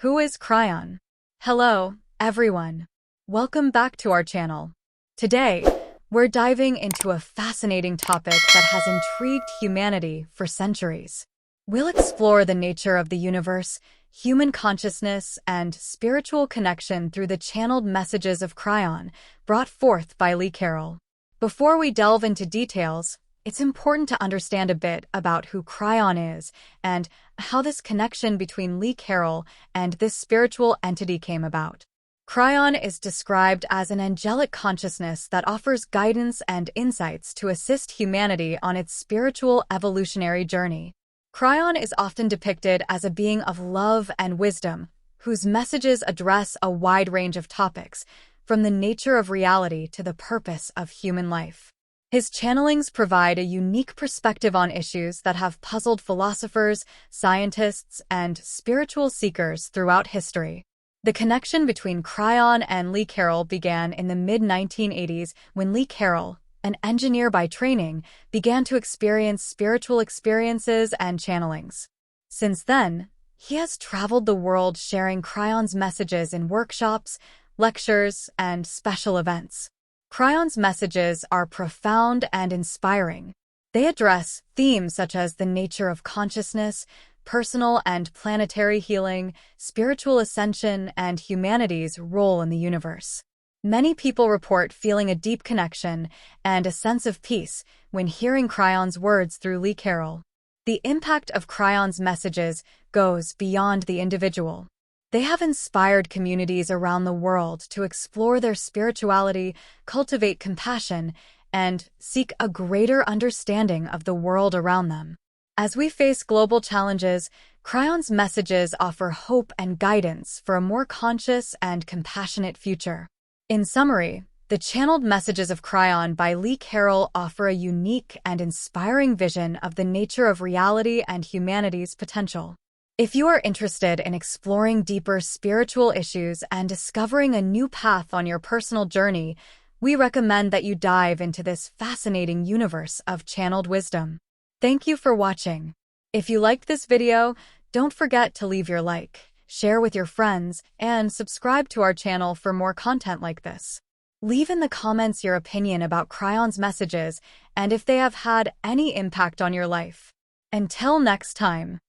Who is Kryon? Hello, everyone. Welcome back to our channel. Today, we're diving into a fascinating topic that has intrigued humanity for centuries. We'll explore the nature of the universe, human consciousness, and spiritual connection through the channeled messages of Kryon, brought forth by Lee Carroll. Before we delve into details, it's important to understand a bit about who Kryon is and how this connection between Lee Carroll and this spiritual entity came about. Kryon is described as an angelic consciousness that offers guidance and insights to assist humanity on its spiritual evolutionary journey. Kryon is often depicted as a being of love and wisdom, whose messages address a wide range of topics, from the nature of reality to the purpose of human life. His channelings provide a unique perspective on issues that have puzzled philosophers, scientists, and spiritual seekers throughout history. The connection between Kryon and Lee Carroll began in the mid-1980s when Lee Carroll, an engineer by training, began to experience spiritual experiences and channelings. Since then, he has traveled the world sharing Kryon's messages in workshops, lectures, and special events. Kryon's messages are profound and inspiring. They address themes such as the nature of consciousness, personal and planetary healing, spiritual ascension, and humanity's role in the universe. Many people report feeling a deep connection and a sense of peace when hearing Kryon's words through Lee Carroll. The impact of Kryon's messages goes beyond the individual. They have inspired communities around the world to explore their spirituality, cultivate compassion, and seek a greater understanding of the world around them. As we face global challenges, Kryon's messages offer hope and guidance for a more conscious and compassionate future. In summary, the channeled messages of Kryon by Lee Carroll offer a unique and inspiring vision of the nature of reality and humanity's potential. If you are interested in exploring deeper spiritual issues and discovering a new path on your personal journey, we recommend that you dive into this fascinating universe of channeled wisdom. Thank you for watching. If you liked this video, don't forget to leave your like, share with your friends, and subscribe to our channel for more content like this. Leave in the comments your opinion about Kryon's messages and if they have had any impact on your life. Until next time.